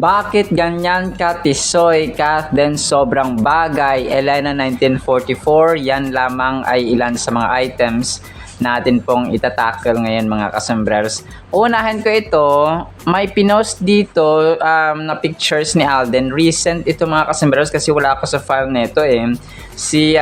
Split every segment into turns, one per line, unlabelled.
Bakit ganyan ka, Tisoy? Kath then sobrang bagay. Elena 1944, yan lamang ay ilan sa mga items natin pong itatakil ngayon mga kasembreros. Unahin ko ito, may pinost dito na pictures ni Alden. Recent ito mga kasembreros kasi wala ako sa file nito eh. Si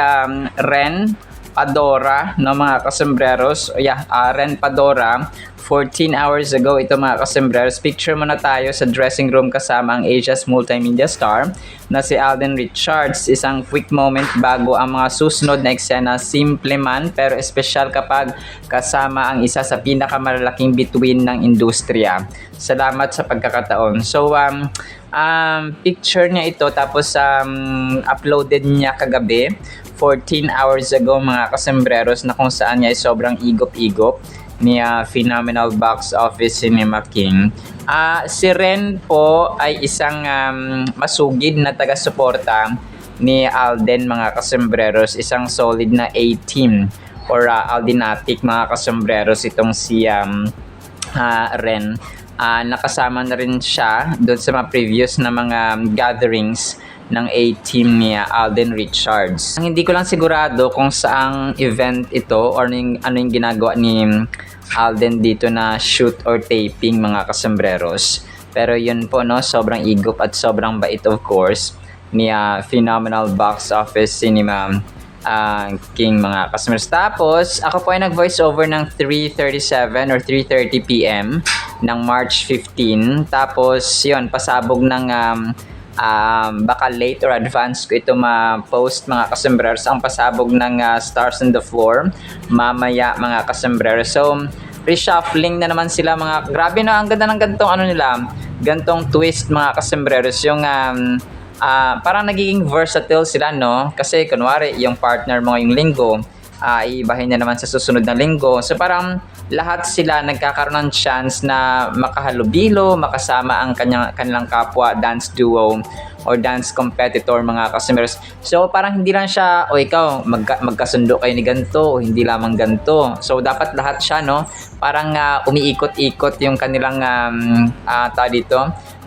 Ren Padora, no mga kasembreros. Ren Padora. 14 hours ago ito mga kasembreros. Picture muna tayo sa dressing room kasama ang Asia's multimedia star na si Alden Richards. Isang quick moment bago ang mga susunod na eksena. Simple man pero espesyal kapag kasama ang isa sa pinakamalalaking bituin ng industriya. Salamat sa pagkakataon. So picture niya ito tapos uploaded niya kagabi 14 hours ago mga kasembreros na kung saan niya ay sobrang igop-igop ni Phenomenal Box Office Cinema King. Si Ren po ay isang masugid na taga-suporta ni Alden mga kasembreros. Isang solid na A-team or Aldinatic mga kasembreros itong si Ren. Nakasama na rin siya doon sa mga previous na mga gatherings ng A-team ni Alden Richards. Hindi ko lang sigurado kung saang event ito or ano yung ginagawa ni Alden dito na shoot or taping mga kasembreros. Pero yun po no, sobrang igop at sobrang bait of course ni Phenomenal Box Office Cinema King mga kasembreros. Tapos ako po ay nag-voice over ng 3:37 or 3:30 PM ng March 15. Tapos yun, pasabog ng baka late or advance ko ito ma-post mga kasembreros ang pasabog ng Stars on the Floor mamaya mga kasembreros. So reshuffling na naman sila mga grabe no, ang ganda ng gantong twist mga kasembreros yung parang nagiging versatile sila no, kasi kunwari yung partner mo ngayong linggo ibahin na naman sa susunod na linggo. So parang lahat sila nagkakaroon ng chance na makahalubilo, makasama ang kanilang kapwa dance duo or dance competitor mga kasembreros. So parang hindi lang siya o ikaw magkasundo kayo ni ganto o hindi lamang ganto. So dapat lahat siya no, parang umiikot-ikot yung kanilang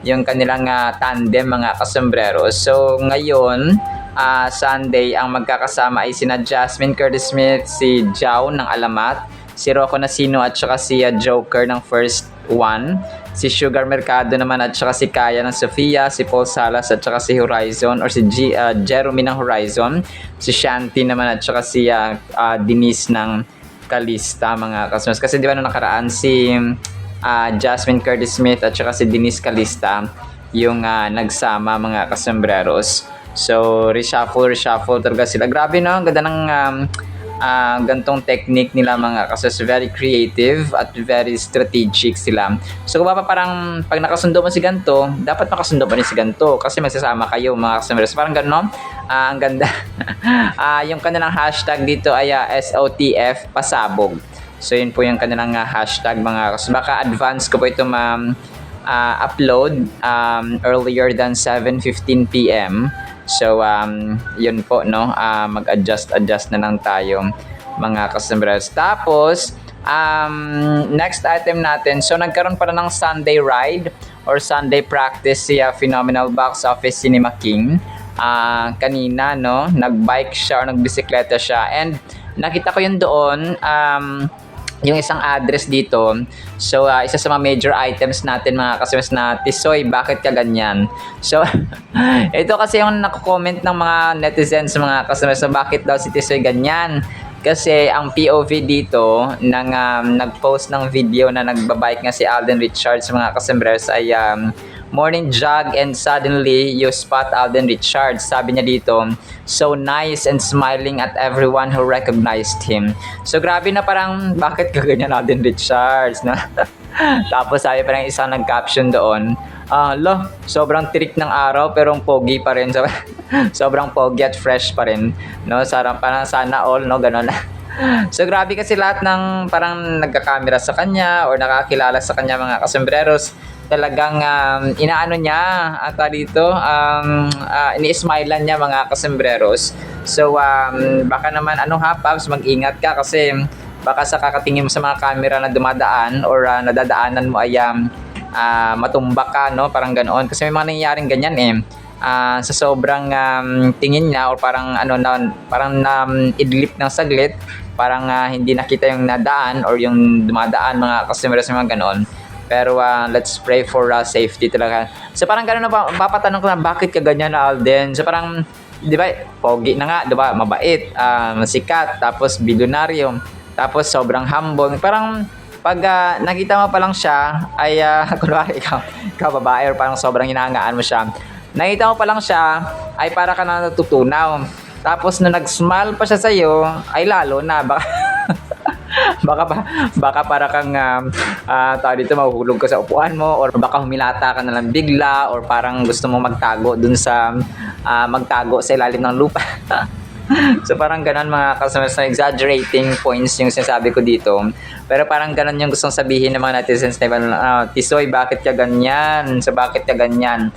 yung kanilang tandem mga kasembreros. So ngayon Sunday ang magkakasama ay sina Jasmine Curtis Smith, si Jao ng Alamat, si Rocco Nacino at saka si Joker ng First One, si Sugar Mercado naman at saka si Kaya ng Sofia, si Paul Salas at saka si Horizon or si Jeremy ng Horizon, si Shanti naman at saka si Denise ng Kalista mga kasmas. Kasi di ba nakaraan si Jasmine Curtis Smith at saka si Denise Kalista yung nagsama mga kasembreros. So reshuffle talaga sila. Grabe no, ang ganda ng gantong technique nila mga kasi very creative at very strategic sila. So kung parang pag nakasundo mo si ganto, dapat makasundo pa rin si ganto kasi magsasama kayo mga kasembreros. Parang gano'n, ang ganda. Yung kanilang hashtag dito ay SOTF pasabog. So yun po yung kanilang hashtag mga kasembreros. Baka advance ko po ito upload earlier than 7:15 PM. So yun po no, mag-adjust na lang tayo mga kasembreros. Tapos next item natin, so nagkaroon pala ng Sunday ride or Sunday practice si Phenomenal Box Office Cinema King kanina no, nagbike siya or nagbisikleta siya and nakita ko yun doon yung isang address dito. So isa sa mga major items natin mga kasembreros na Tisoy, bakit ka ganyan? So ito kasi yung nako-comment ng mga netizens mga kasembreros, so bakit daw si Tisoy ganyan? Kasi ang POV dito ng nag-post ng video na nagbabike nga si Alden Richards mga kasembreros ay morning jog and suddenly you spot Alden Richards. Sabi niya dito, so nice and smiling at everyone who recognized him. So grabe na parang bakit ka ganyan Alden Richards na. Tapos sabi parang isang nag-caption doon, sobrang tirik ng araw pero pogi pa rin. Sobrang pogi at fresh pa rin. No, parang sana all no, gano'n. So grabe kasi lahat ng parang nagka-camera sa kanya or nakakilala sa kanya mga kasembreros, talagang inaano niya dito, ini-smilean niya mga kasembreros. So baka naman Paps, mag-ingat ka kasi baka sa kakatingin mo sa mga camera na dumadaan or nadadaanan mo ay matumba ka, no? Parang ganoon. Kasi may mga nangyayaring ganyan eh. Sa sobrang tingin niya or parang parang idlip ng saglit, parang hindi nakita yung nadaan or yung dumadaan mga customers mga ganoon. Pero let's pray for safety talaga. So parang gano'n na papatanong ko na bakit ka ganyan na Alden. So parang, di ba, pogi na nga, di ba, mabait, masikat, tapos bilyonaryo, tapos sobrang humble. Parang pag nakita mo pa lang siya, ay kunwari ikaw babae or parang sobrang hinahangaan mo siya. Nakita mo pa lang siya, ay para ka na natutunaw. Tapos na nag-smile pa siya sa'yo, ay lalo na, baka para kang tao dito mahuhulog ka sa upuan mo or baka humilata ka na lang bigla or parang gusto mo magtago dun sa magtago sa ilalim ng lupa. So parang ganun mga customers na exaggerating points yung sinasabi ko dito. Pero parang ganun yung gustong sabihin ng mga netizens na Tisoy, bakit ka ganyan? So bakit ka ganyan?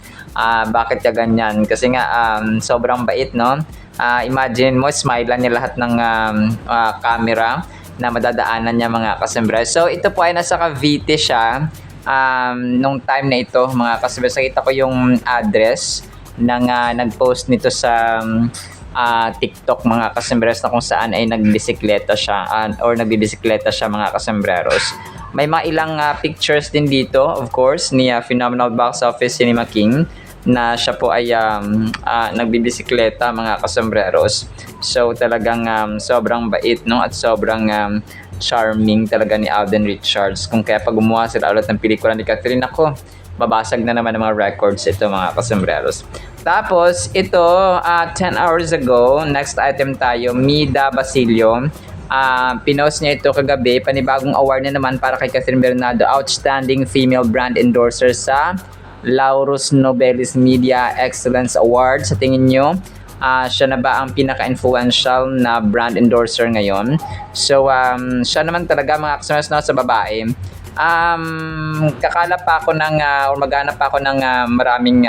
Bakit ka ganyan? Kasi nga sobrang bait, no? Imagine mo, smilean niya lahat ng camera na madadaanan niya mga kasembres. So ito po ay nasa Cavite siya nung time na ito mga kasembres. Nakita ko yung address ng nag-post nito sa TikTok mga kasembreros na kung saan ay nagbisikleta siya or nagbibisikleta siya mga kasembreros. May mga ilang pictures din dito of course ni Phenomenal Box Office Cinema King na siya po ay nagbibisikleta mga kasembreros. So talagang sobrang bait, no, at sobrang charming talaga ni Alden Richards. Kung kaya pag gumawa sila ulit ng pelikula ni Catherine, ako mabasag na naman ng mga records ito mga kasembreros. Tapos ito 10 hours ago, next item tayo, Mida Basilio. Pinost niya ito kagabi, panibagong award na naman para kay Catherine Bernardo, Outstanding Female Brand Endorser sa Laurus Nobelis Media Excellence Award. Sa tingin nyo, siya na ba ang pinaka-influential na brand endorser ngayon? So siya naman talaga mga kasembreros na sa babae. Kakalap pa ako ng or maghanap pa ako ng maraming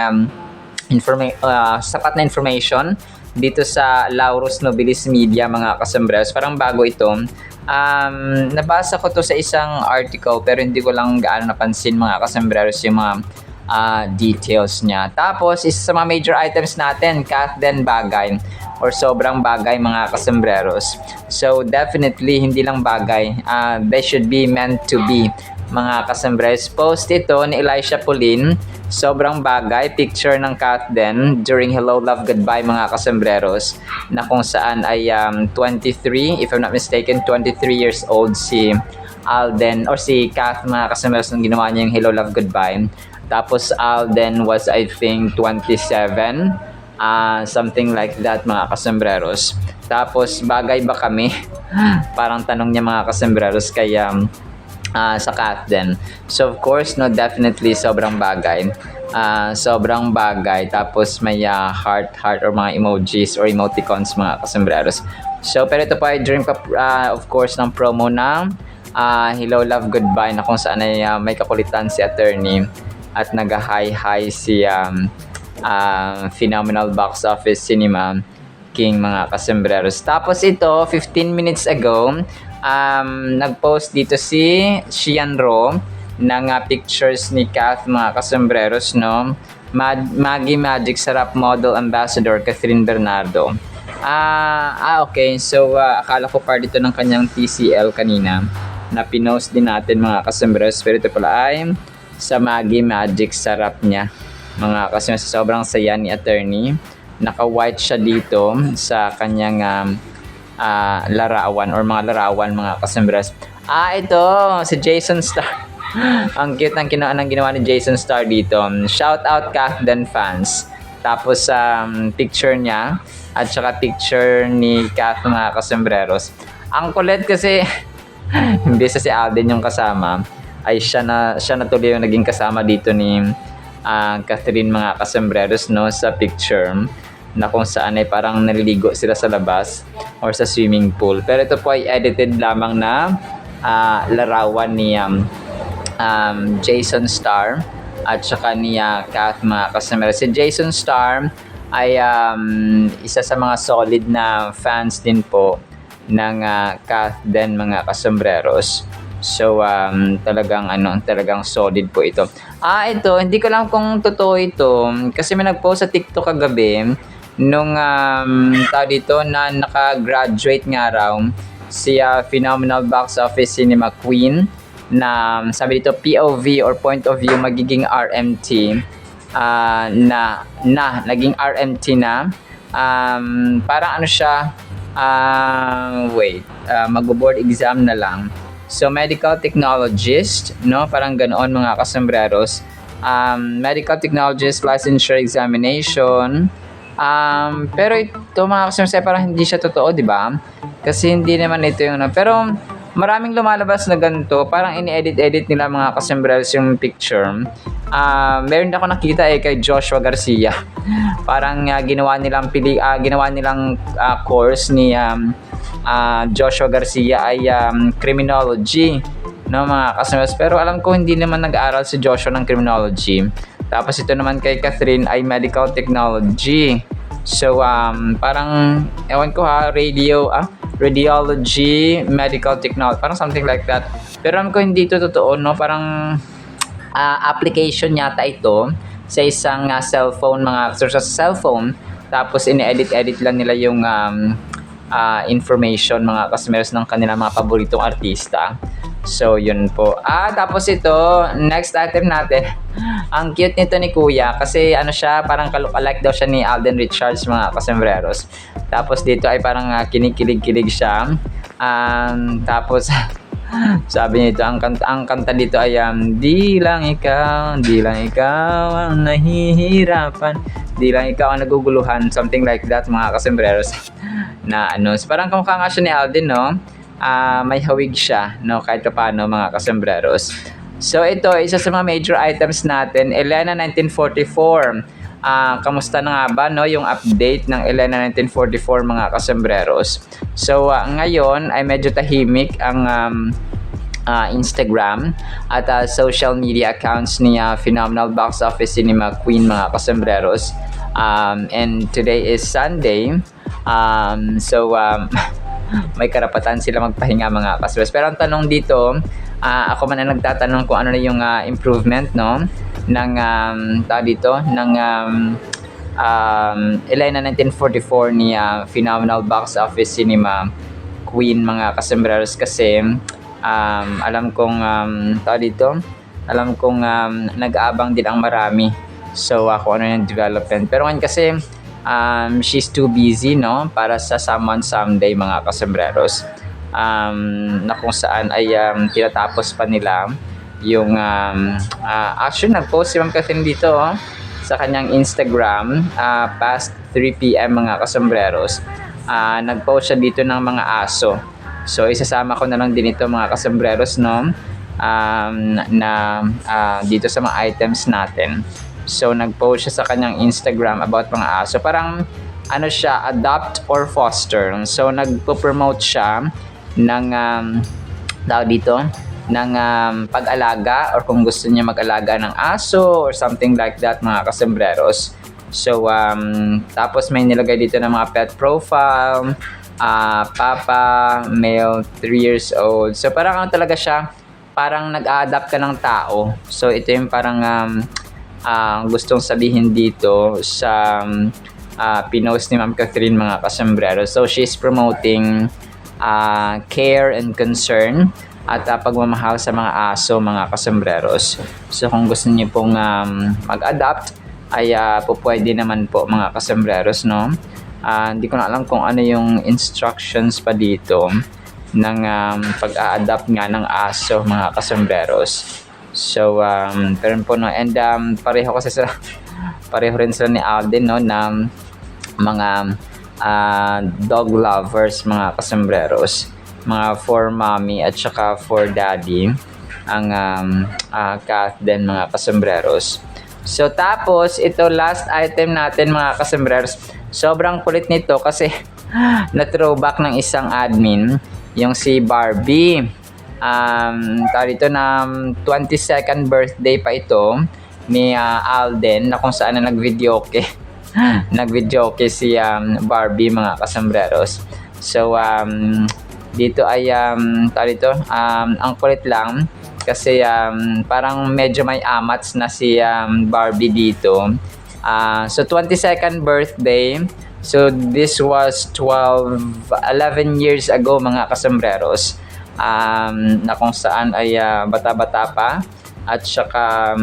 sapat na information dito sa Laurus Nobilis Media mga kasembreros. Parang bago ito. Nabasa ko to sa isang article pero hindi ko lang gaano napansin mga kasembreros yung mga details niya. Tapos isa sa mga major items natin, Kathden bagay or sobrang bagay mga kasembreros. So definitely hindi lang bagay, they should be meant to be mga kasembreros. Post ito ni Elisha Pauline, sobrang bagay, picture ng Kathden during Hello Love Goodbye mga kasembreros, na kung saan ay 23, if I'm not mistaken, 23 years old si Alden or si Kath mga kasembreros nung ginawa niya yung Hello Love Goodbye. Tapos Alden was I think 27, something like that mga kasembreros. Tapos bagay ba kami? Parang tanong niya mga kasembreros kaya sa Kathden. So of course, no, definitely sobrang bagay. Sobrang bagay. Tapos may heart or mga emojis or emoticons mga kasembreros. So pero ito pa ay during of course ng promo ng Hello Love Goodbye na kung saan ay may kakulitan si attorney at nag-hi si Phenomenal Box Office Cinema King mga kasembreros. Tapos ito 15 minutes ago nag-post dito si Xian Ro ng pictures ni Kath mga kasembreros, no? Maggie Magic Sarap Model Ambassador Catherine Bernardo. Okay. So akala ko part dito ng kanyang TCL kanina na pinost din natin mga kasembreros, pero ito pala ay sa Maggie Magic Sarap niya mga kasembreros. Sobrang saya ni attorney, naka-white siya dito sa kanyang larawan or mga larawan mga kasembreros. Ito si Jason Star. Ang cute ng ginawa ni Jason Star dito. Shout out Kathden fans. Tapos picture niya at saka picture ni Kath mga kasembreros. Ang kulit kasi imbes si Alden yung kasama, ay siya na tuloy yung naging kasama dito ni Catherine mga kasembreros, no, sa picture na kung saan ay parang naliligo sila sa labas or sa swimming pool. Pero ito po ay edited lamang na larawan ni Jason Star at saka ni Kath mga kasembreros. Si Jason Star ay isa sa mga solid na fans din po ng Kathden mga kasembreros. So, talagang solid po ito. Ito, hindi ko lang kung totoo ito. Kasi may nag-post sa TikTok kagabi nung tao dito na naka-graduate nga raw si Phenomenal Box Office Cinema Queen na sabi dito POV or point of view magiging RMT naging RMT na parang ano siya mag-board exam na lang. So, medical technologist, no? Parang ganoon mga kasembreros. Medical technologist licensure examination. Pero ito mga kasembreros, parang hindi siya totoo, di ba? Kasi hindi naman ito yung... Pero maraming lumalabas na ganito. Parang ini-edit-edit nila mga kasembreros yung picture. Meron ako nakita kay Joshua Garcia. Parang ginawa nilang course ni Joshua Garcia ay criminology, no mga kasamaras. Pero alam ko hindi naman nag-aaral si Joshua ng criminology. Tapos ito naman kay Catherine ay medical technology. So parang ewan ko radiology, medical technology, parang something like that. Pero alam ko hindi ito totoo, no? Parang application yata ito sa isang cellphone, sa cellphone. Tapos ini-edit lang nila yung information mga customers ng kanilang mga paboritong artista. So yun po. Tapos ito, next item natin. Ang cute nito ni Kuya kasi ano siya, parang kalok-alike daw siya ni Alden Richards mga kasembreros. Tapos dito ay parang kinikilig-kilig siya. Tapos sabi nito, ang kanta dito ay di lang ikaw ang nahihirapan, di lang ikaw ang naguguluhan, something like that mga kasembreros. Na so parang kamukha nga siya ni Alden, no? May hawig siya, no? Kahit paano mga kasembreros. So ito, isa sa mga major items natin, Elena 1944. Kamusta na nga ba, no? Yung update ng Elena 1944 mga kasembreros. So ngayon ay medyo tahimik ang Instagram at social media accounts ni Phenomenal Box Office Cinema Queen mga kasembreros. And today is Sunday. May karapatan sila magpahinga mga kasembreros. Pero ang tanong dito, ako man ang nagtatanong kung ano na yung improvement, no, ng Elena 1944 ni Phenomenal Box Office Cinema Queen mga kasembreros. Kasi alam kong nag-aabang din ang marami. So kung ano yung development. Pero ngayon kasi she's too busy, no, para sa Someone Someday mga kasembreros. Na kung saan ay tinatapos pa nila yung actually nag-post si Ma'am Catherine dito sa kanyang Instagram past 3 PM mga kasembreros. Nag-post siya dito ng mga aso. So isasama ko na lang din ito mga kasembreros, no, dito sa mga items natin. So nag-post siya sa kanyang Instagram about mga aso. Parang ano siya, adopt or foster. So nagpo-promote siya ng ng pag-alaga, or kung gusto niya mag-alaga ng aso or something like that mga kasembreros. So tapos may nilagay dito ng mga pet profile, papa, male, 3 years old. So parang ano talaga siya, parang nag-a-adapt ka ng tao. So ito yung parang gustong sabihin dito sa pinost ni Ma'am Catherine mga kasembreros. So she's promoting care and concern at pagmamahal sa mga aso mga kasembreros. So kung gusto niyo pong mag-adapt ay pwede naman po mga kasembreros, no? Hindi ko na alam kung ano yung instructions pa dito ng pag-a-adapt nga ng aso mga kasembreros. So pero po, no, and pareho rin sila ni Alden, no, na mga dog lovers mga kasembreros, mga for mommy at saka for daddy ang cat din mga kasembreros. So tapos ito last item natin mga kasembreros. Sobrang kulit nito kasi na throwback ng isang admin, yung si Barbie. Dito na 22nd birthday pa ito ni Alden, na kung saan na nag-videoke si Barbie mga kasembreros. So dito ay tawag dito, ang kulit lang kasi parang medyo may amats na si Barbie dito. So 22nd birthday. So this was 11 years ago mga kasambreros. Na kung saan ay bata-bata pa at saka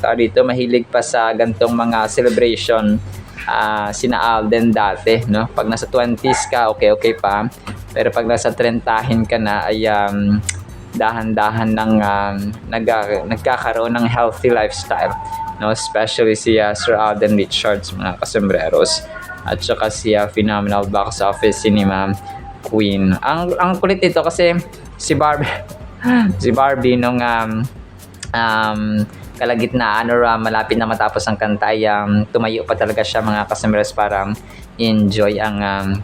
tawag dito, mahilig pa sa gantong mga celebration sina Alden dati, no? Pag nasa 20s ka, okay pa. Pero pag nasa 30 ka na ay dahan-dahan ng nagkakaroon ng healthy lifestyle, no? Especially si Sir Alden Richards mga kasambreros at saka si phenomenal box office cinema queen. Ang kulit ito kasi si Barbie si Barbie nung kalagitnaan or malapit na matapos ang kanta ay tumayo pa talaga siya mga kasambreros para enjoy ang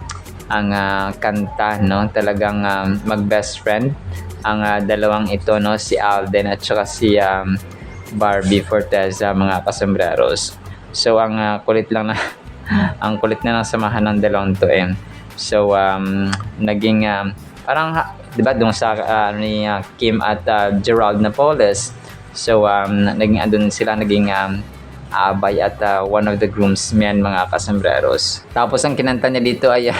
kanta, no? Talagang mag best friend ang dalawang ito, no? Si Alden at saka si Barbie Forteza mga kasambreros. So ang kulit lang na ang kulit na ng samahan ng dalawang to So naging parang 'di ba doon sa ni Kim at Gerald Napoles. So naging andun sila, naging abay at one of the groomsmen mga kasambreros. Tapos ang kinanta niya dito ay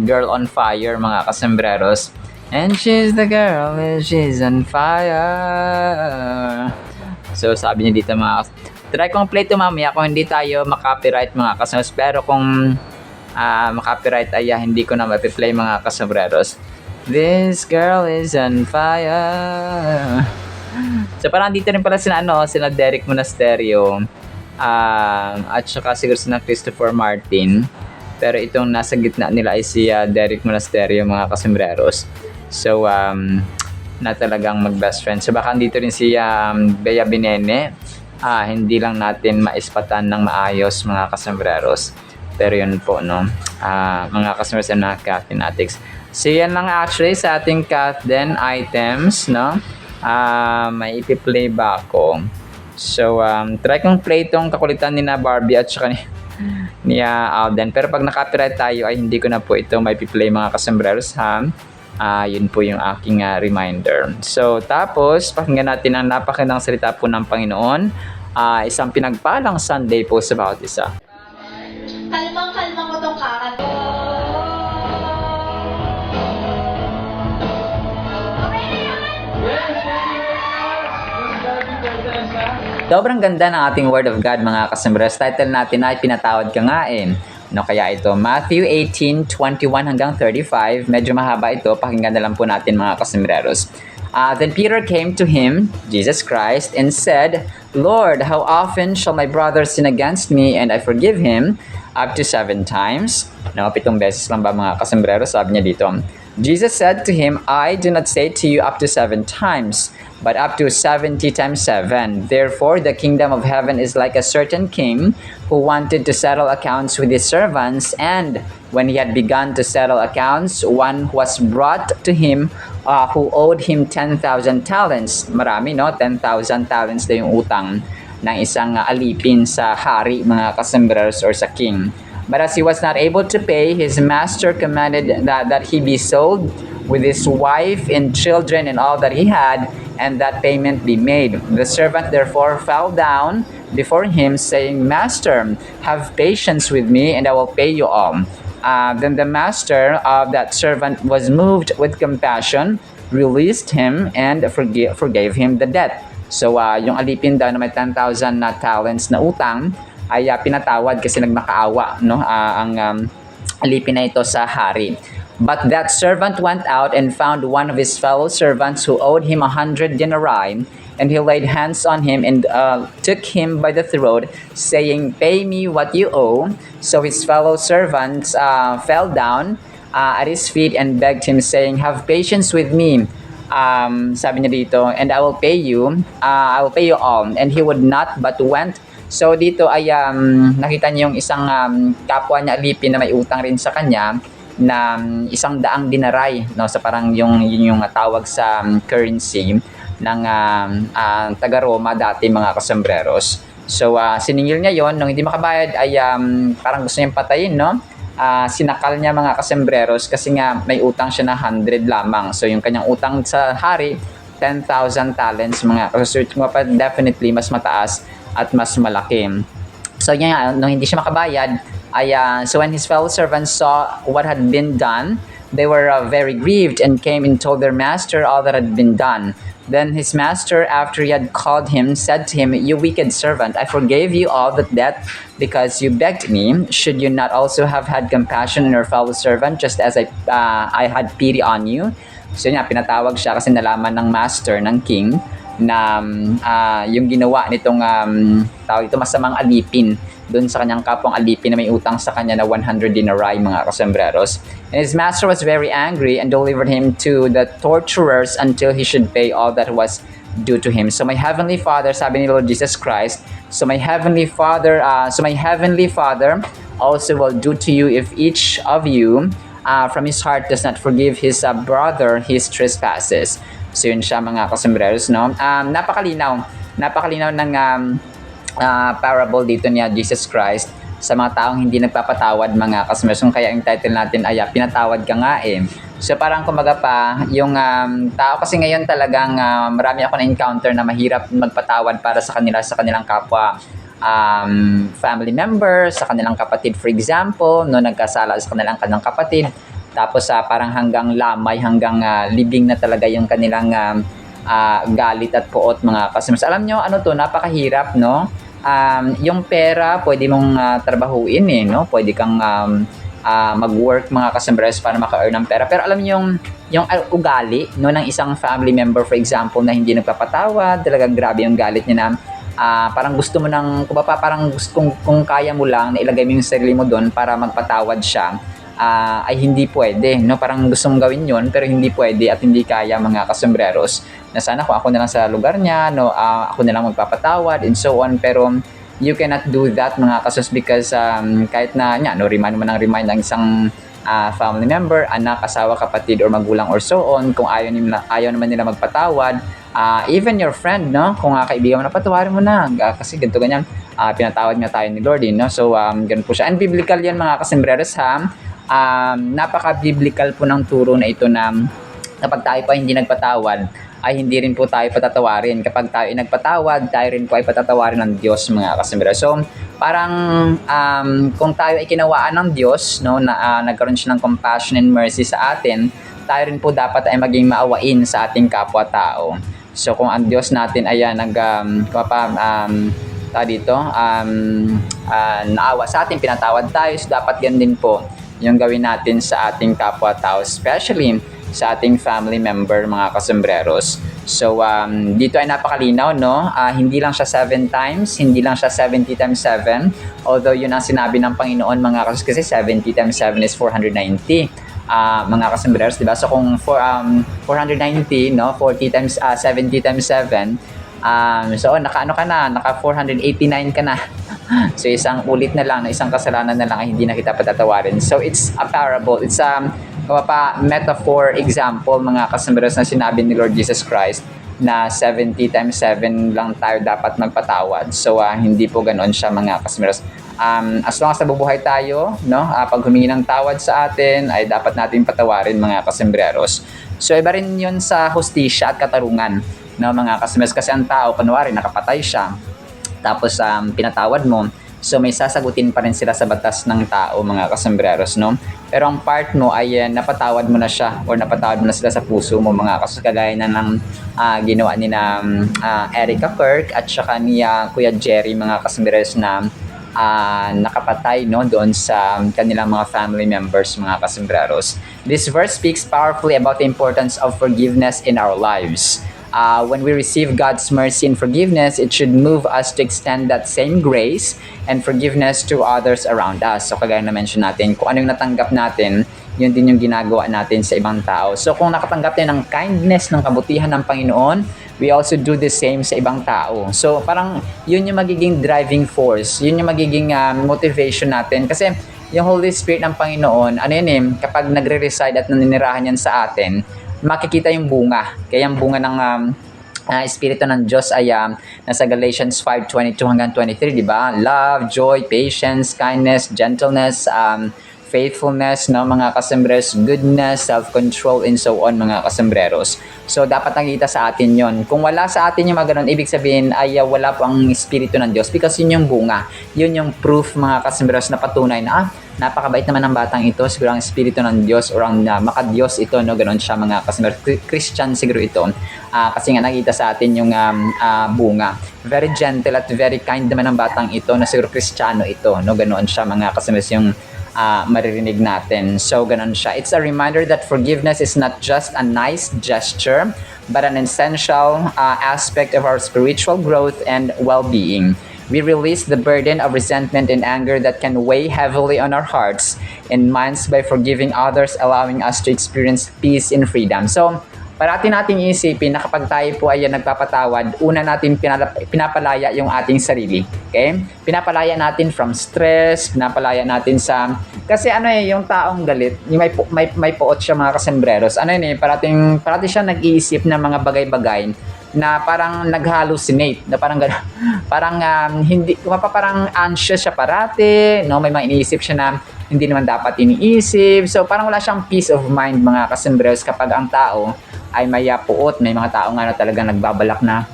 Girl on Fire mga kasambreros. And she's the girl, and she's on fire. So sabi niya dito try kong play to mamaya kung hindi tayo makopyright mga kasambreros. Pero kung makopyright ay hindi ko na mapiplay mga kasambreros. This girl is on fire. So parang dito rin pala sila Derek Monasterio at saka siguro sina Christopher Martin. Pero itong nasa gitna nila ay si Derek Monasterio mga kasambreros. So na talagang mag best friend. So baka dito rin si Bea Binene. Hindi lang natin maispatan ng maayos mga kasambreros. Pero yun po, no? Mga kasambreros and mga Kath Fanatics. So yan lang actually sa ating Kath Den items, no? May ipi-play ba ako? So try kong play itong kakulitan ni na Barbie at saka ni Alden. Pero pag na-copyright tayo ay hindi ko na po ito may ipi-play mga kasambreros, ha? Yun po yung aking reminder. So tapos pakinggan natin ang napakagandang salita po ng Panginoon. Isang pinagpalang Sunday po sa bawat isa.
Kalmang-kalma mo tong kakat.
Sobrang ganda ng ating Word of God mga kasambreros. Title natin ay Pinatawad Ka Nga No, kaya ito, Matthew 18:21 hanggang 35. Medyo mahaba ito. Pakinggan na lang po natin mga kasambreros. Then Peter came to him, Jesus Christ, and said, Lord, how often shall my brother sin against me and I forgive him? Up to 7 times. No, 7 beses lang ba mga kasambreros? Sabi niya dito. Jesus said to him, I do not say to you up to 7 times, but up to 70 times 7. Therefore, the kingdom of heaven is like a certain king who wanted to settle accounts with his servants, and when he had begun to settle accounts, one was brought to him who owed him 10,000 talents. Marami, no? 10,000 talents na yung utang ng isang alipin sa hari, mga kasambreros, or sa king. But as he was not able to pay, his master commanded that he be sold with his wife and children and all that he had, and that payment be made. The servant therefore fell down before him, saying, Master, have patience with me, and I will pay you all. Then the master of that servant was moved with compassion, released him, and forgave him the debt. So, yung alipin daw na may 10,000 na talents na utang, ay pinatawad kasi nagmakaawa, no? Ang alipin na ito sa hari. But that servant went out and found one of his fellow servants who owed him 100 denarii, and he laid hands on him and took him by the throat, saying, Pay me what you owe. So his fellow servants fell down at his feet and begged him, saying, Have patience with me. Sabi niya dito, and I will pay you all. And he would not, but went. So dito ay nakita niyo yung isang kapwa niya alipin na may utang rin sa kanya na 100 denarii, no? Sa parang yung tawag sa currency ng taga Roma dati mga kasambreros. So siningil niya yon, nung hindi makabayad ay parang gusto niyang patayin, no? sinakal niya mga kasembreros kasi nga may utang siya na 100 lamang. So yung kanyang utang sa hari, 10,000 talents mga ka-search mo pa, definitely mas mataas at mas malaki. So yun nga, nung hindi siya makabayad, so when his fellow servants saw what had been done, they were very grieved and came and told their master all that had been done. Then his master, after he had called him, said to him, "You wicked servant, I forgave you all that debt because you begged me. Should you not also have had compassion on your fellow servant, just as I had pity on you?" So yun nga, pinatawag siya kasi nalaman ng master, ng king, na yung ginawa nitong tawag ito, masamang alipin doon sa kanyang kapwang alipin na may utang sa kanya na 100 denarii mga kasembreros. And his master was very angry and delivered him to the torturers until he should pay all that was due to him. So my heavenly Father, sabi ni Lord Jesus Christ, so my heavenly Father also will do to you if each of you from his heart does not forgive his brother his trespasses. So yun siya mga kasembreros, no? Napakalinaw ng parable dito niya Jesus Christ sa mga taong hindi nagpapatawad mga kasembreros. Kaya yung title natin ay pinatawad ka nga eh. So parang kumaga pa, yung tao kasi ngayon talagang marami ako na-encounter na mahirap magpatawad para sa kanilang kapwa family members, sa kanilang kapatid for example, no, nagkasala sa kanilang kapatid. Tapos parang hanggang lamay, hanggang libing na talaga yung kanilang galit at puot mga kasembreros. Alam nyo, ano to, napakahirap, no? Yung pera, pwede mong trabahuin eh, no? Pwede kang mag-work mga kasembreros para maka-earn ng pera. Pero alam niyo yung ugali, no, ng isang family member for example na hindi nagpapatawad, talagang grabe yung galit niya na parang gusto mo parang kung kaya mo lang na ilagay mo yung sarili mo doon para magpatawad siya, ay hindi pwede, no? Parang gusto mong gawin yun pero hindi pwede at hindi kaya mga kasembreros. Na sana kung ako na lang sa lugar niya, no, ako na lang magpapatawad and so on, pero you cannot do that mga kasos because kahit na no, remind mo ng isang family member, anak, asawa, kapatid or magulang or so on, kung ayaw naman nila magpatawad, even your friend, no, kung kaibigan mo na, patawarin mo na kasi ganito ganyan, pinatawad nga tayo ni Lord, no? So ganun po siya, and biblical yan mga kasembreros ha. Napaka-biblical po ng turo na ito na kapag tayo pa hindi nagpatawad, ay hindi rin po tayo patatawarin. Kapag tayo nagpatawad, tayo rin po ay patatawarin ng Diyos mga kasembreros. So, parang kung tayo ay kinawaan ng Diyos, no, na nagkaroon siya ng compassion and mercy sa atin, tayo rin po dapat ay maging maawain sa ating kapwa-tao. So, kung ang Diyos natin ay naawa sa atin, pinatawad tayo, so dapat yan din po yung gawin natin sa ating kapwa-tao, especially sa ating family member mga kasembreros. So dito ay napakalinaw, no? Hindi lang siya 7 times, hindi lang siya 70 times 7, although yun ang sinabi ng Panginoon mga kasembreros, kasi 70 times 7 is 490 mga kasembreros, diba? So kung 490, no, 40 times 70 times 7, so naka 489 ka na. So isang ulit na lang, isang kasalanan na lang ay hindi na kita patatawarin. So it's a parable, it's metaphor example mga kasembreros na sinabi ni Lord Jesus Christ na 70 times 7 lang tayo dapat magpatawad. So hindi po ganoon siya mga kasembreros. As long as nabubuhay tayo, no, pag humingi ng tawad sa atin ay dapat natin patawarin mga kasembreros. So iba rin yun sa hustisya at katarungan, no, mga kasembreros, kasi ang tao kunwari nakapatay siya tapos pinatawad mo, so may sasagutin pa rin sila sa batas ng tao mga kasembreros, no? Pero ang part mo ay napatawad mo na siya or napatawad mo na sila sa puso mo mga kasembreros, kagaya na ng ginawa ni na Erica Kirk at saka ni Kuya Jerry mga kasembreros na nakapatay, no, doon sa kanilang mga family members mga kasembreros. This verse speaks powerfully about the importance of forgiveness in our lives. When we receive God's mercy and forgiveness, it should move us to extend that same grace and forgiveness to others around us. So kagaya na mention natin, kung ano yung natanggap natin, yun din yung ginagawa natin sa ibang tao. So kung nakatanggap tayo ng kindness, ng kabutihan ng Panginoon, we also do the same sa ibang tao. So parang yun yung magiging driving force, yun yung magiging motivation natin. Kasi yung Holy Spirit ng Panginoon, kapag nagre-reside at naninirahan yan sa atin, makikita yung bunga. Kaya yung bunga ng Espiritu ng Diyos ay nasa Galatians 5:22 hanggang 23, di ba? Love, joy, patience, kindness, gentleness, faithfulness, no, mga kasembreros, goodness, self-control, and so on, mga kasembreros. So, dapat nakita sa atin yon. Kung wala sa atin yung mga ganun, ibig sabihin ay wala po ang Espiritu ng Diyos because yun yung bunga. Yun yung proof, mga kasembreros, na patunay na, napakabait naman ng batang ito, siguro ang Espiritu ng Diyos or ang makadiyos ito, no, ganun siya, mga kasembreros. Christian siguro ito. Kasi nga nakita sa atin yung bunga. Very gentle at very kind naman ng batang ito, na siguro Kristiyano ito, no, ganoon siya, mga kasembreros, yung maririnig natin. So, ganun siya. It's a reminder that forgiveness is not just a nice gesture, but an essential aspect of our spiritual growth and well-being. We release the burden of resentment and anger that can weigh heavily on our hearts and minds by forgiving others, allowing us to experience peace and freedom. So, parati nating isipin na kapag tayo po ay nagpapatawad, una natin pinapalaya yung ating sarili. Okay? Pinapalaya natin from stress, pinapalaya natin sa... Kasi yung taong galit, yung may puot siya, mga kasembreros. Parati siya nag-iisip ng mga bagay-bagay na parang nag-hallucinate, na parang anxious siya parati, no? May mga iniisip siya na hindi naman dapat iniisip. So parang wala siyang peace of mind, mga kasembreros, kapag ang tao ay may puot. May mga tao nga na talagang nagbabalak na,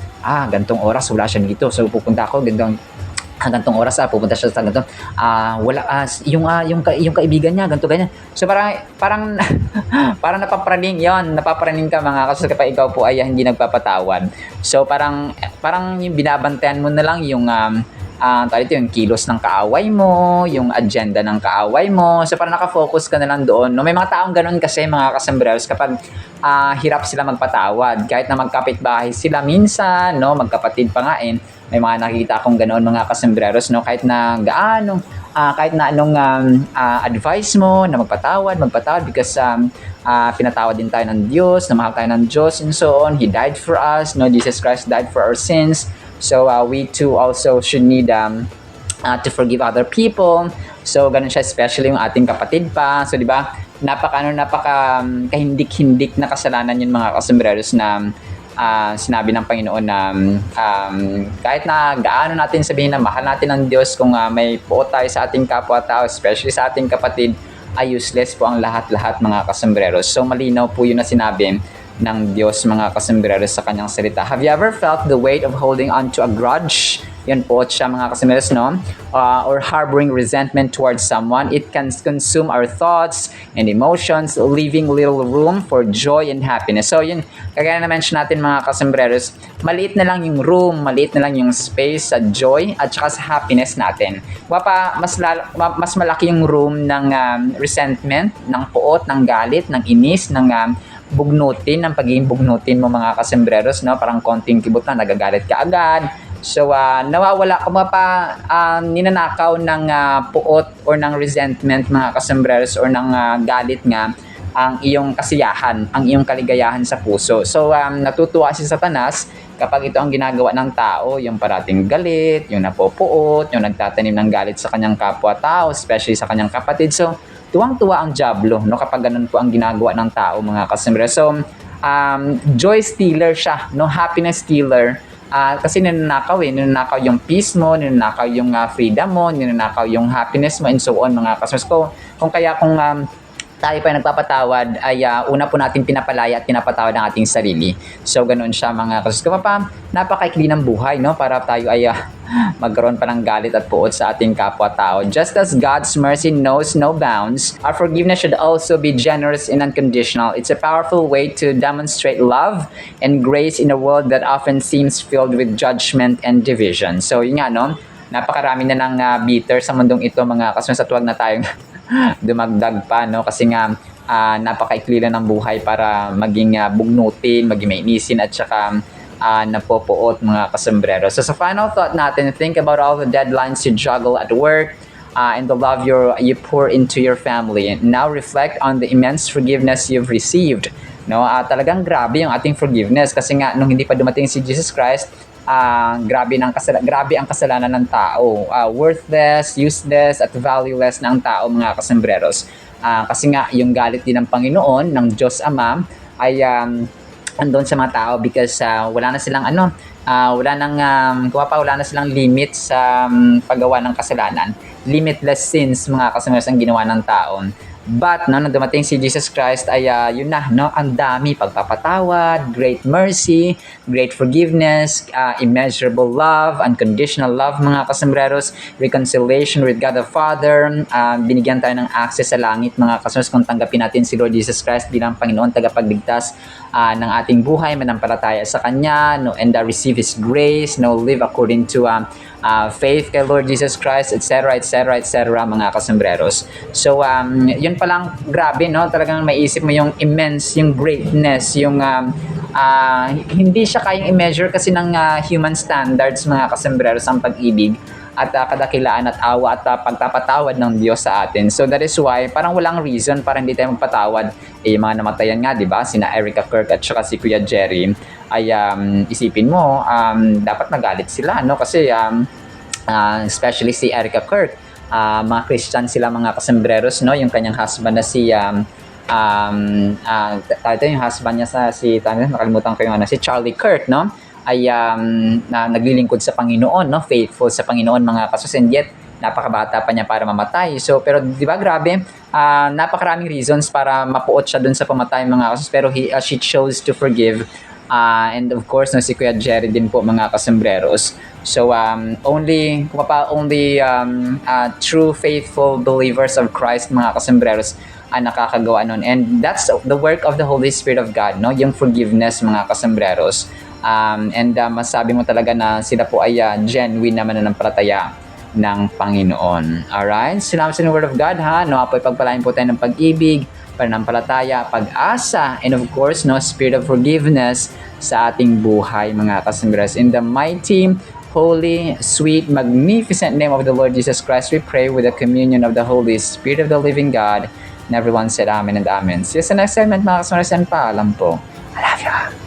gantong oras wala siya dito, so pupunta ako gantong oras pupunta siya sa ganito, yung kaibigan niya ganito ganyan. So parang parang napapraning ka, mga kasi kapag ikaw po ay hindi nagpapatawad. So parang yung binabantayan mo na lang yung yung kilos ng kaaway mo, yung agenda ng kaaway mo. So parang nakafocus ka na lang doon. No, may mga taong ganoon kasi, mga kasembreros, kapag hirap sila magpatawad, kahit na magkapitbahay sila minsan, no, magkapatid pa nga may mga nakikita akong ganoon, mga kasembreros, no, kahit na anong advice mo na magpatawad because pinatawad din tayo ng Diyos, na mahal tayo ng Diyos, and so on. He died for us, no, Jesus Christ died for our sins. So we too also should need to forgive other people. So ganun siya, especially yung ating kapatid pa. So di ba, napaka kahindik-hindik na kasalanan yun, mga kasembreros, na sinabi ng Panginoon na kahit na gaano natin sabihin na mahal natin ang Diyos, kung may puot tayo sa ating kapwa-tao, especially sa ating kapatid, ay useless po ang lahat-lahat, mga kasembreros. So malinaw po yun na sinabi ng Diyos, mga kasembreros, sa kanyang salita. Have you ever felt the weight of holding on to a grudge? Yan po siya, mga kasembreros, no? Or harboring resentment towards someone. It can consume our thoughts and emotions, leaving little room for joy and happiness. So yun, kagaya na mention natin, mga kasembreros, maliit na lang yung room, maliit na lang yung space sa joy at saka sa happiness natin. Mas malaki yung room ng resentment, ng puot, ng galit, ng inis, ng bugnutin, ng pagiging bugnutin mo, mga kasembreros, no? Parang konting kibot na nagagalit ka agad. So nawawala ka ninanakaw ng puot or ng resentment, mga kasembreros, or ng galit nga ang iyong kasiyahan, ang iyong kaligayahan sa puso. So natutuwa si Satanas kapag ito ang ginagawa ng tao, yung parating galit, yung napopuot, yung nagtatanim ng galit sa kanyang kapwa-tao, especially sa kanyang kapatid. So tuwang-tuwa ang dyablo, no, kapag ganun po ang ginagawa ng tao, mga kasembreros. So joy stealer siya, no, happiness stealer. Kasi ninanakaw yung peace mo, ninanakaw yung freedom mo, ninanakaw yung happiness mo, and so on, mga kasembreros. Kung tayo pa nagpapatawad, ay una po natin pinapalaya at pinapatawad ang ating sarili. So ganoon siya, mga kasembreros. Napakaikli ng buhay, no, para tayo ay magkaroon pa ng galit at puot sa ating kapwa-tao. Just as God's mercy knows no bounds, our forgiveness should also be generous and unconditional. It's a powerful way to demonstrate love and grace in a world that often seems filled with judgment and division. So yun nga, no, napakarami na ng bitter sa mundong ito, mga kasembreros, at huwag na tayong dumagdag pa, no, kasi nga napakaikli lang ng buhay para maging bugnutin, maging mainisin, at saka napopuot, mga kasembreros. So sa final thought natin, think about all the deadlines you juggle at work, and the love you pour into your family. And now reflect on the immense forgiveness you've received. No, talagang grabe yung ating forgiveness, kasi nga nung hindi pa dumating si Jesus Christ, grabe ang kasalanan ng tao. Worthless, useless, at valueless na ang tao, mga kasembreros. Kasi nga yung galit din ng Panginoon, ng Diyos Ama, ay andun sa mga tao because wala na silang wala na silang limit sa paggawa ng kasalanan. Limitless sins mga kasamers ang ginawa ng taon. But nung dumating si Jesus Christ ay yun na, no, ang dami pagpapatawad, great mercy, great forgiveness, immeasurable love, unconditional love mga kasambreros, reconciliation with God the Father, binigyan tayo ng access sa langit mga kasambreros kung tanggapin natin si Lord Jesus Christ bilang Panginoon tagapagligtas ng ating buhay, manampalataya sa Kanya, no, and receive His grace, no, live according to faith kay Lord Jesus Christ, etc., etc., etc., mga kasambreros. So, yun pa lang, grabe, no? Talagang maiisip mo yung immense, yung greatness, yung hindi siya kayang i-measure kasi ng human standards, mga kasambreros, ang pag-ibig at kadakilaan at awa at pagpapatawad ng Diyos sa atin. So that is why parang walang reason para hindi tayo magpatawad. Mga namatayan nga, di ba? Sina Erica Kirk at saka si Kuya Jerry ay isipin mo, dapat magalit sila, no? Kasi especially si Erica Kirk, mga Christian sila mga kasambreros, no? Yung kanyang husband na si yung husband niya nakalimutan ko yung si Charlie Kirk, no? Ay na naglilingkod sa Panginoon, no? Faithful sa Panginoon mga kasus, and yet napakabata pa niya para mamatay. So pero di ba grabe, napakaraming reasons para mapuot siya dun sa pamatay mga kasus, pero she chose to forgive. And of course, no, si Kuya Jerry din po mga kasambreros. So only true faithful believers of Christ mga kasambreros ang nakakagawa nun. And that's the work of the Holy Spirit of God, no? Yung forgiveness mga kasambreros. And masabi mo talaga na sila po ay genuine na mananampalataya ng Panginoon. Alright? Salamat sa Word of God, ha? No, apoy pagpalain po tayo ng pag-ibig, pananampalataya, pag-asa, and of course, no, spirit of forgiveness sa ating buhay, mga kasambreros. In the mighty, holy, sweet, magnificent name of the Lord Jesus Christ, we pray with the communion of the Holy Spirit of the living God. And everyone said amen and amen. See you sa next segment, mga kasambreros, and paalam po. I love you.